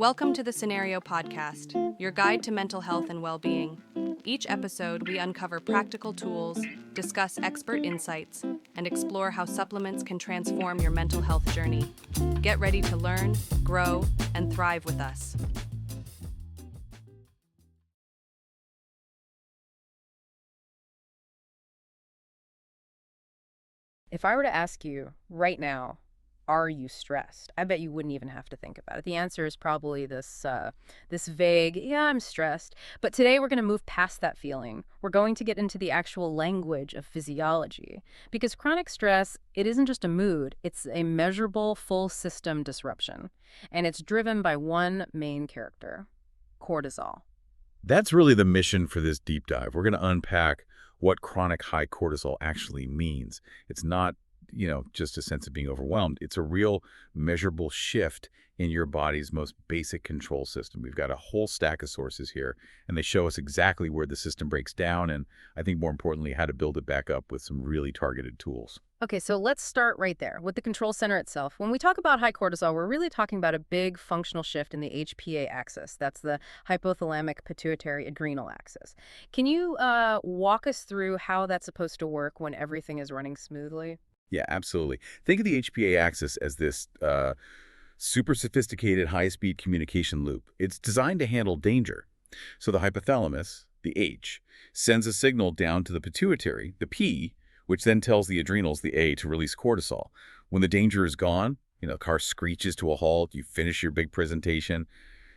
Welcome to the Scenario Podcast, your guide to mental health and well-being. Each episode, we uncover practical tools, discuss expert insights, and explore how supplements can transform your mental health journey. Get ready to learn, grow, and thrive with us. If I were to ask you right now, are you stressed? I bet you wouldn't even have to think about it. The answer is probably this vague, yeah, I'm stressed. But today we're going to move past that feeling. We're going to get into the actual language of physiology. Because chronic stress, it isn't just a mood, it's a measurable full system disruption. And it's driven by one main character, cortisol. That's really the mission for this deep dive. We're going to unpack what chronic high cortisol actually means. It's not, just a sense of being overwhelmed. It's a real measurable shift in your body's most basic control system. We've got a whole stack of sources here, and they show us exactly where the system breaks down, and I think more importantly, how to build it back up with some really targeted tools. Okay, so let's start right there with the control center itself. When we talk about high cortisol, we're really talking about a big functional shift in the HPA axis. That's the hypothalamic pituitary adrenal axis. Can you walk us through how that's supposed to work when everything is running smoothly? Yeah, absolutely. Think of the HPA axis as this super sophisticated high-speed communication loop. It's designed to handle danger. So the hypothalamus, the H, sends a signal down to the pituitary, the P, which then tells the adrenals, the A, to release cortisol. When the danger is gone, the car screeches to a halt, you finish your big presentation,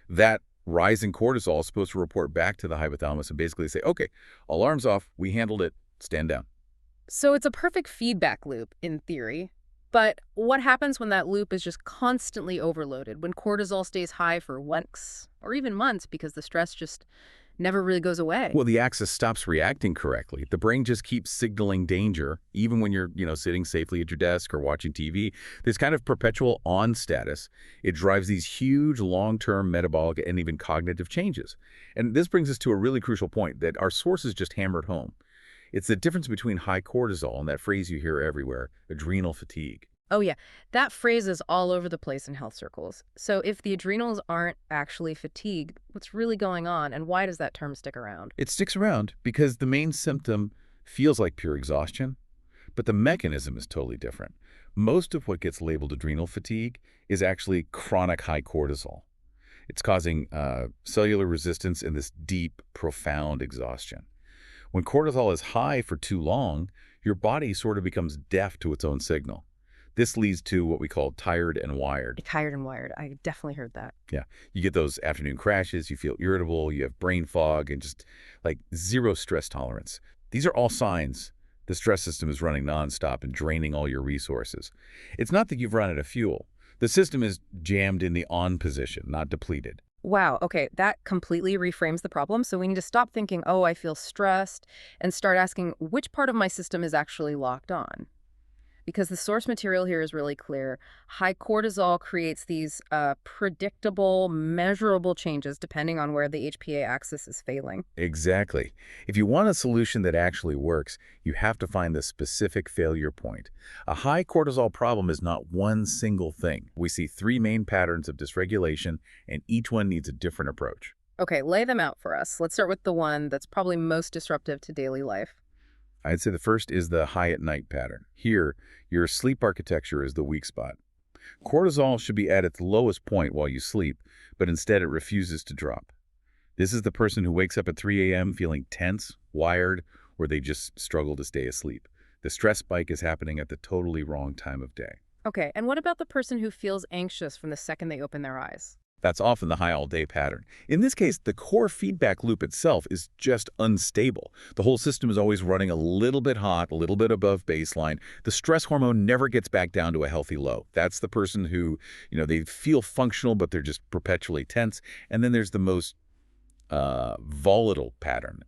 that rise in cortisol is supposed to report back to the hypothalamus and basically say, okay, alarm's off, we handled it, stand down. So it's a perfect feedback loop in theory. But what happens when that loop is just constantly overloaded, when cortisol stays high for weeks or even months because the stress just never really goes away? Well, the axis stops reacting correctly. The brain just keeps signaling danger, even when you're, sitting safely at your desk or watching TV. This kind of perpetual on status, it drives these huge long-term metabolic and even cognitive changes. And this brings us to a really crucial point that our sources just hammered home. It's the difference between high cortisol and that phrase you hear everywhere, adrenal fatigue. Oh yeah, that phrase is all over the place in health circles. So if the adrenals aren't actually fatigued, what's really going on, and why does that term stick around? It sticks around because the main symptom feels like pure exhaustion, but the mechanism is totally different. Most of what gets labeled adrenal fatigue is actually chronic high cortisol. It's causing cellular resistance and this deep, profound exhaustion. When cortisol is high for too long, your body sort of becomes deaf to its own signal. This leads to what we call tired and wired. Tired and wired. I definitely heard that. Yeah, you get those afternoon crashes, you feel irritable, you have brain fog, and just like zero stress tolerance. These are all signs the stress system is running nonstop and draining all your resources. It's not that you've run out of fuel. The system is jammed in the on position, not depleted. Wow, okay, that completely reframes the problem. So we need to stop thinking, oh, I feel stressed, and start asking which part of my system is actually locked on. Because the source material here is really clear. High cortisol creates these predictable, measurable changes depending on where the HPA axis is failing. Exactly. If you want a solution that actually works, you have to find the specific failure point. A high cortisol problem is not one single thing. We see three main patterns of dysregulation, and each one needs a different approach. Okay, lay them out for us. Let's start with the one that's probably most disruptive to daily life. I'd say the first is the high at night pattern. Here, your sleep architecture is the weak spot. Cortisol should be at its lowest point while you sleep, but instead it refuses to drop. This is the person who wakes up at 3 a.m. feeling tense, wired, or they just struggle to stay asleep. The stress spike is happening at the totally wrong time of day. Okay, and what about the person who feels anxious from the second they open their eyes? That's often the high all-day pattern. In this case, the core feedback loop itself is just unstable. The whole system is always running a little bit hot, a little bit above baseline. The stress hormone never gets back down to a healthy low. That's the person who, they feel functional, but they're just perpetually tense. And then there's the most volatile pattern,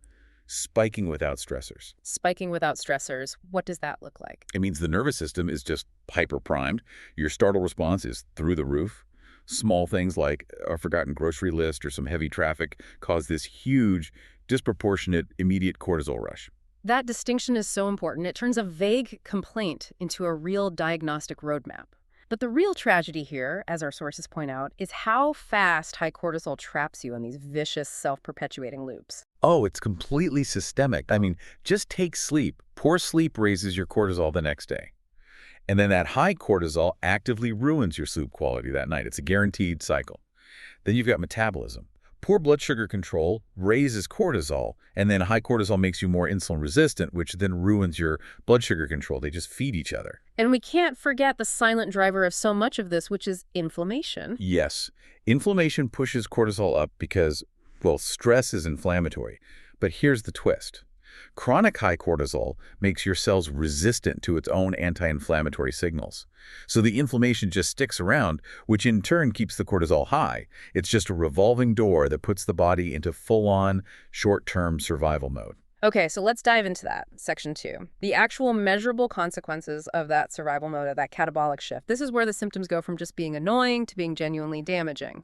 spiking without stressors. Spiking without stressors. What does that look like? It means the nervous system is just hyper-primed. Your startle response is through the roof. Small things like a forgotten grocery list or some heavy traffic cause this huge, disproportionate, immediate cortisol rush. That distinction is so important. It turns a vague complaint into a real diagnostic roadmap. But the real tragedy here, as our sources point out, is how fast high cortisol traps you in these vicious, self-perpetuating loops. Oh, it's completely systemic. I mean, just take sleep. Poor sleep raises your cortisol the next day. And then that high cortisol actively ruins your sleep quality that night. It's a guaranteed cycle. Then you've got metabolism. Poor blood sugar control raises cortisol, and then high cortisol makes you more insulin resistant, which then ruins your blood sugar control. They just feed each other. And we can't forget the silent driver of so much of this, which is inflammation. Yes, inflammation pushes cortisol up because, well, stress is inflammatory. But here's the twist. Chronic high cortisol makes your cells resistant to its own anti-inflammatory signals. So the inflammation just sticks around, which in turn keeps the cortisol high. It's just a revolving door that puts the body into full-on, short-term survival mode. Okay, so let's dive into that, section 2. The actual measurable consequences of that survival mode, of that catabolic shift. This is where the symptoms go from just being annoying to being genuinely damaging.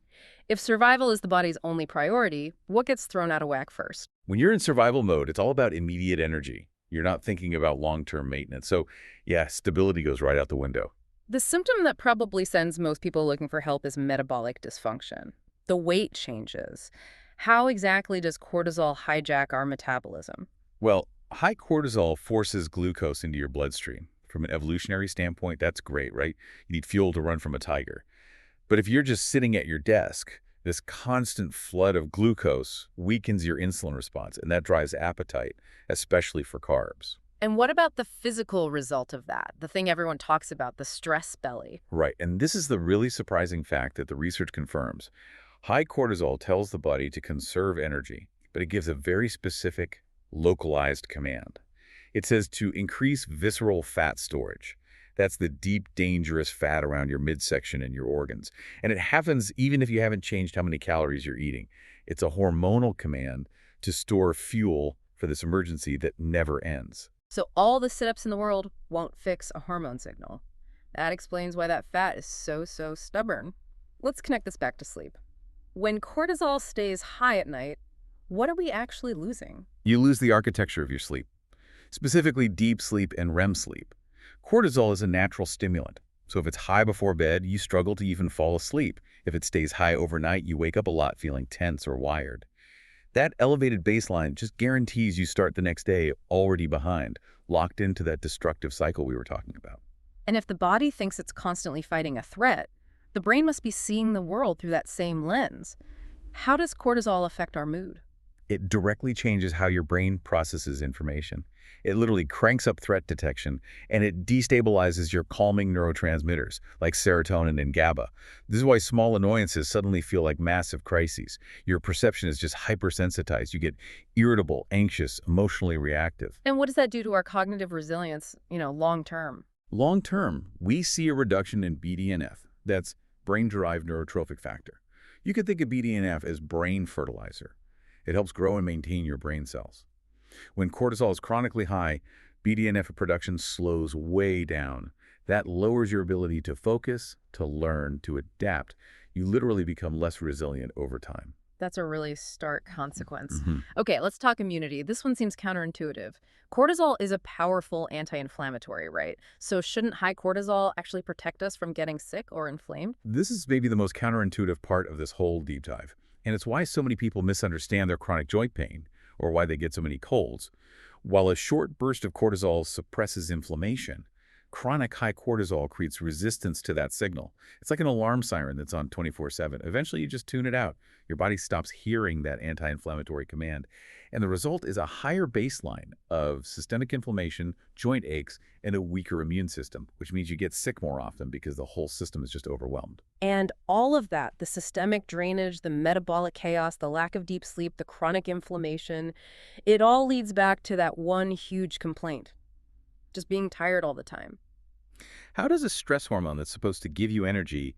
If survival is the body's only priority, what gets thrown out of whack first? When you're in survival mode, it's all about immediate energy. You're not thinking about long-term maintenance. So, yeah, stability goes right out the window. The symptom that probably sends most people looking for help is metabolic dysfunction. The weight changes. How exactly does cortisol hijack our metabolism? Well, high cortisol forces glucose into your bloodstream. From an evolutionary standpoint, that's great, right? You need fuel to run from a tiger. But if you're just sitting at your desk, this constant flood of glucose weakens your insulin response, and that drives appetite, especially for carbs. And what about the physical result of that? The thing everyone talks about, the stress belly. Right, and this is the really surprising fact that the research confirms. High cortisol tells the body to conserve energy, but it gives a very specific, localized command. It says to increase visceral fat storage. That's the deep, dangerous fat around your midsection and your organs. And it happens even if you haven't changed how many calories you're eating. It's a hormonal command to store fuel for this emergency that never ends. So all the sit-ups in the world won't fix a hormone signal. That explains why that fat is so stubborn. Let's connect this back to sleep. When cortisol stays high at night, what are we actually losing? You lose the architecture of your sleep, specifically deep sleep and REM sleep. Cortisol is a natural stimulant, so if it's high before bed, you struggle to even fall asleep. If it stays high overnight, you wake up a lot feeling tense or wired. That elevated baseline just guarantees you start the next day already behind, locked into that destructive cycle we were talking about. And if the body thinks it's constantly fighting a threat, the brain must be seeing the world through that same lens. How does cortisol affect our mood? It directly changes how your brain processes information. It literally cranks up threat detection, and it destabilizes your calming neurotransmitters, like serotonin and GABA. This is why small annoyances suddenly feel like massive crises. Your perception is just hypersensitized. You get irritable, anxious, emotionally reactive. And what does that do to our cognitive resilience, long term? Long term, we see a reduction in BDNF. That's brain-derived neurotrophic factor. You could think of BDNF as brain fertilizer. It helps grow and maintain your brain cells. When cortisol is chronically high, BDNF production slows way down. That lowers your ability to focus, to learn, to adapt. You literally become less resilient over time. That's a really stark consequence. Mm-hmm. Okay, let's talk immunity. This one seems counterintuitive. Cortisol is a powerful anti-inflammatory, right? So shouldn't high cortisol actually protect us from getting sick or inflamed? This is maybe the most counterintuitive part of this whole deep dive. And it's why so many people misunderstand their chronic joint pain, or why they get so many colds. While a short burst of cortisol suppresses inflammation, chronic high cortisol creates resistance to that signal. It's like an alarm siren that's on 24/7. Eventually, you just tune it out. Your body stops hearing that anti-inflammatory command. And the result is a higher baseline of systemic inflammation, joint aches, and a weaker immune system, which means you get sick more often because the whole system is just overwhelmed. And all of that, the systemic drainage, the metabolic chaos, the lack of deep sleep, the chronic inflammation, it all leads back to that one huge complaint. Just being tired all the time. How does a stress hormone that's supposed to give you energy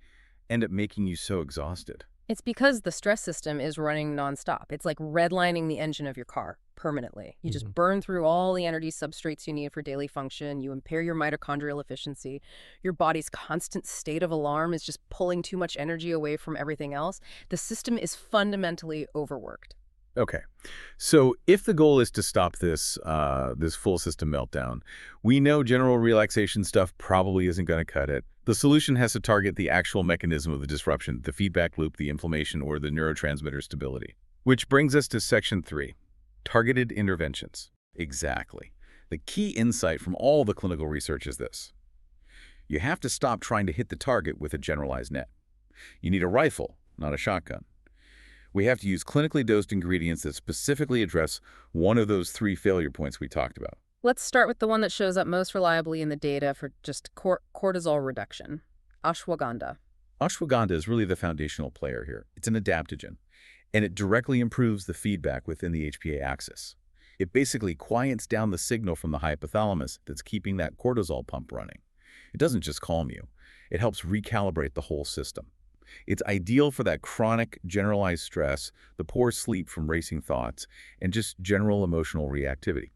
end up making you so exhausted? It's because the stress system is running nonstop. It's like redlining the engine of your car permanently. You just burn through all the energy substrates you need for daily function. You impair your mitochondrial efficiency. Your body's constant state of alarm is just pulling too much energy away from everything else. The system is fundamentally overworked. Okay. So if the goal is to stop this full system meltdown, we know general relaxation stuff probably isn't going to cut it. The solution has to target the actual mechanism of the disruption, the feedback loop, the inflammation, or the neurotransmitter stability. Which brings us to section 3, targeted interventions. Exactly. The key insight from all the clinical research is this. You have to stop trying to hit the target with a generalized net. You need a rifle, not a shotgun. We have to use clinically dosed ingredients that specifically address one of those 3 failure points we talked about. Let's start with the one that shows up most reliably in the data for just cortisol reduction, ashwagandha. Ashwagandha is really the foundational player here. It's an adaptogen, and it directly improves the feedback within the HPA axis. It basically quiets down the signal from the hypothalamus that's keeping that cortisol pump running. It doesn't just calm you. It helps recalibrate the whole system. It's ideal for that chronic, generalized stress, the poor sleep from racing thoughts, and just general emotional reactivity.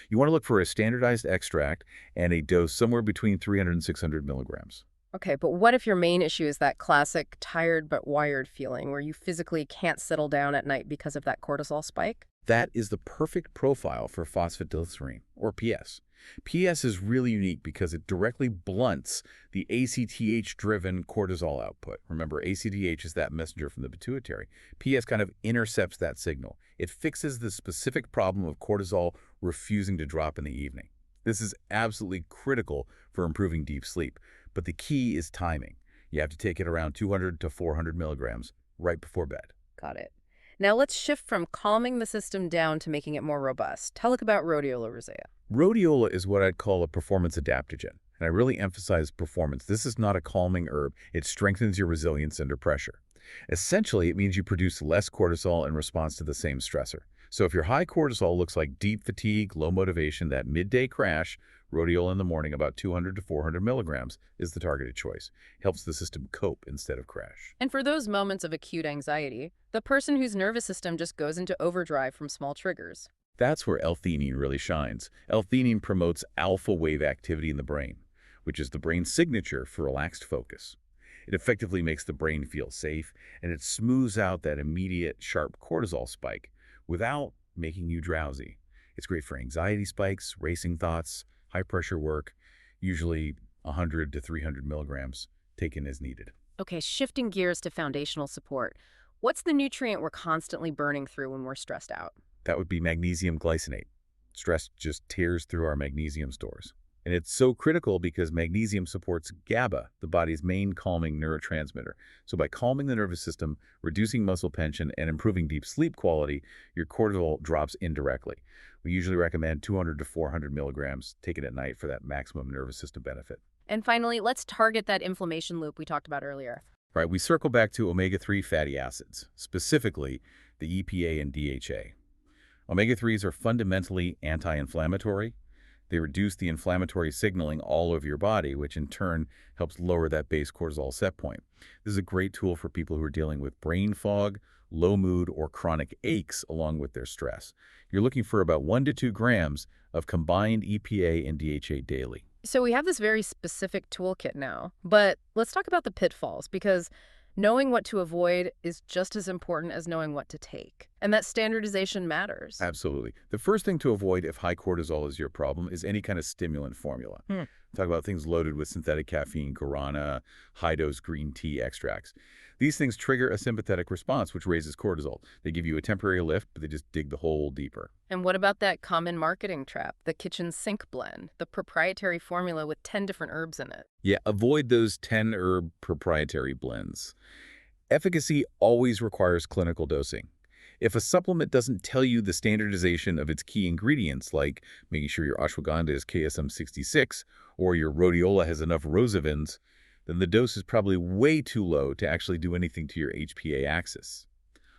You want to look for a standardized extract and a dose somewhere between 300 and 600 milligrams. Okay, but what if your main issue is that classic tired but wired feeling where you physically can't settle down at night because of that cortisol spike? That is the perfect profile for phosphatidylserine, or PS. PS is really unique because it directly blunts the ACTH-driven cortisol output. Remember, ACTH is that messenger from the pituitary. PS kind of intercepts that signal. It fixes the specific problem of cortisol refusing to drop in the evening. This is absolutely critical for improving deep sleep. But the key is timing. You have to take it around 200 to 400 milligrams right before bed. Got it. Now let's shift from calming the system down to making it more robust. Tell us about rhodiola rosea. Rhodiola is what I'd call a performance adaptogen, and I really emphasize performance. This is not a calming herb. It strengthens your resilience under pressure. Essentially, it means you produce less cortisol in response to the same stressor. So if your high cortisol looks like deep fatigue, low motivation, that midday crash, rhodiola in the morning, about 200 to 400 milligrams, is the targeted choice. Helps the system cope instead of crash. And for those moments of acute anxiety, the person whose nervous system just goes into overdrive from small triggers. That's where L-theanine really shines. L-theanine promotes alpha wave activity in the brain, which is the brain's signature for relaxed focus. It effectively makes the brain feel safe, and it smooths out that immediate, sharp cortisol spike without making you drowsy. It's great for anxiety spikes, racing thoughts, high-pressure work, usually 100 to 300 milligrams, taken as needed. Okay, shifting gears to foundational support. What's the nutrient we're constantly burning through when we're stressed out? That would be magnesium glycinate. Stress just tears through our magnesium stores. And it's so critical because magnesium supports GABA, the body's main calming neurotransmitter. So by calming the nervous system, reducing muscle tension, and improving deep sleep quality, your cortisol drops indirectly. We usually recommend 200 to 400 milligrams taken at night for that maximum nervous system benefit. And finally, let's target that inflammation loop we talked about earlier. Right, we circle back to omega-3 fatty acids, specifically the EPA and DHA. Omega-3s are fundamentally anti-inflammatory. They reduce the inflammatory signaling all over your body, which in turn helps lower that base cortisol set point. This is a great tool for people who are dealing with brain fog, low mood, or chronic aches along with their stress. You're looking for about 1 to 2 grams of combined EPA and DHA daily. So we have this very specific toolkit now, but let's talk about the pitfalls, because knowing what to avoid is just as important as knowing what to take. And that standardization matters. Absolutely. The first thing to avoid if high cortisol is your problem is any kind of stimulant formula. Talk about things loaded with synthetic caffeine, guarana, high-dose green tea extracts. These things trigger a sympathetic response, which raises cortisol. They give you a temporary lift, but they just dig the hole deeper. And what about that common marketing trap, the kitchen sink blend, the proprietary formula with 10 different herbs in it? Yeah, avoid those 10-herb proprietary blends. Efficacy always requires clinical dosing. If a supplement doesn't tell you the standardization of its key ingredients, like making sure your ashwagandha is KSM 66 or your rhodiola has enough rosavins, then the dose is probably way too low to actually do anything to your HPA axis.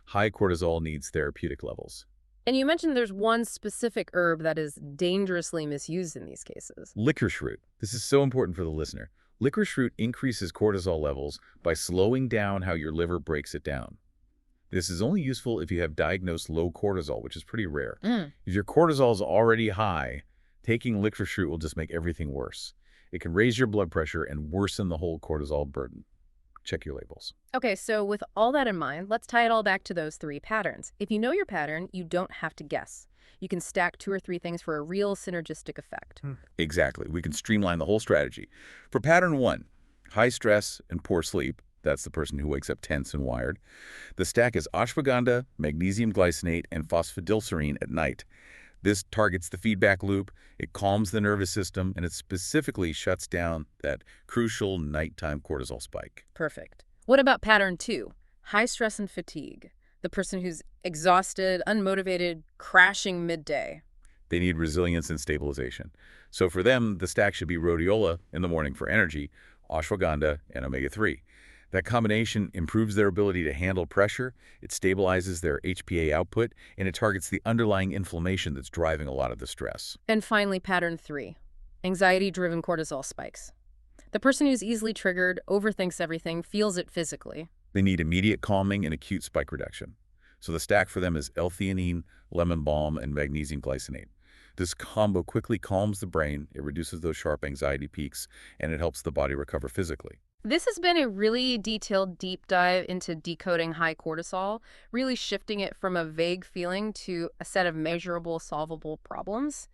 High cortisol needs therapeutic levels. And you mentioned there's one specific herb that is dangerously misused in these cases. Licorice root. This is so important for the listener. Licorice root increases cortisol levels by slowing down how your liver breaks it down. This is only useful if you have diagnosed low cortisol, which is pretty rare. If your cortisol is already high, taking licorice root will just make everything worse. It can raise your blood pressure and worsen the whole cortisol burden. check your labels. Okay, so with all that in mind, let's tie it all back to those 3 patterns. If you know your pattern, you don't have to guess. You can stack 2 or 3 things for a real synergistic effect. Exactly. We can streamline the whole strategy. For pattern 1, high stress and poor sleep, that's the person who wakes up tense and wired, the stack is ashwagandha, magnesium glycinate, and phosphodiesterine at night. This targets the feedback loop, it calms the nervous system, and it specifically shuts down that crucial nighttime cortisol spike. Perfect. What about pattern 2? High stress and fatigue. The person who's exhausted, unmotivated, crashing midday. They need resilience and stabilization. So for them, the stack should be rhodiola in the morning for energy, ashwagandha, and omega-3. That combination improves their ability to handle pressure, it stabilizes their HPA output, and it targets the underlying inflammation that's driving a lot of the stress. And finally, pattern 3. Anxiety-driven cortisol spikes. The person who's easily triggered, overthinks everything, feels it physically. They need immediate calming and acute spike reduction. So the stack for them is L-theanine, lemon balm, and magnesium glycinate. This combo quickly calms the brain, it reduces those sharp anxiety peaks, and it helps the body recover physically. This has been a really detailed deep dive into decoding high cortisol, really shifting it from a vague feeling to a set of measurable, solvable problems.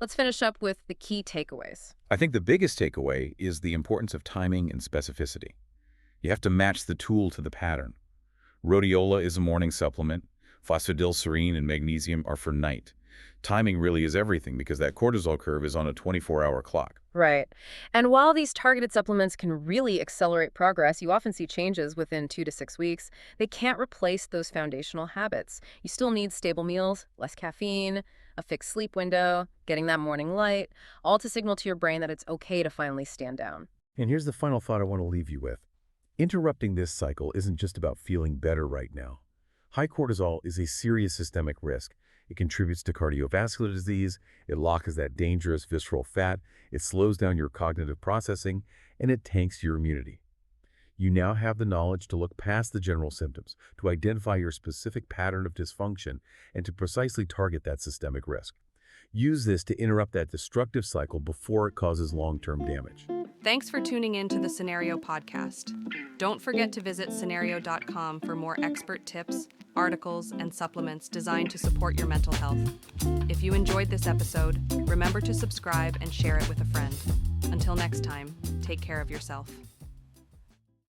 Let's finish up with the key takeaways. I think the biggest takeaway is the importance of timing and specificity. You have to match the tool to the pattern. Rhodiola is a morning supplement. Phosphodiesterine and magnesium are for night. Timing really is everything because that cortisol curve is on a 24-hour clock. Right. And while these targeted supplements can really accelerate progress, you often see changes within 2 to 6 weeks, they can't replace those foundational habits. You still need stable meals, less caffeine, a fixed sleep window, getting that morning light, all to signal to your brain that it's okay to finally stand down. And here's the final thought I want to leave you with. Interrupting this cycle isn't just about feeling better right now. High cortisol is a serious systemic risk. It contributes to cardiovascular disease, it locks that dangerous visceral fat, it slows down your cognitive processing, and it tanks your immunity. You now have the knowledge to look past the general symptoms, to identify your specific pattern of dysfunction, and to precisely target that systemic risk. Use this to interrupt that destructive cycle before it causes long-term damage. Thanks for tuning in to the Scenario Podcast. Don't forget to visit scenario.com for more expert tips, articles, and supplements designed to support your mental health. If you enjoyed this episode, remember to subscribe and share it with a friend. Until next time, take care of yourself.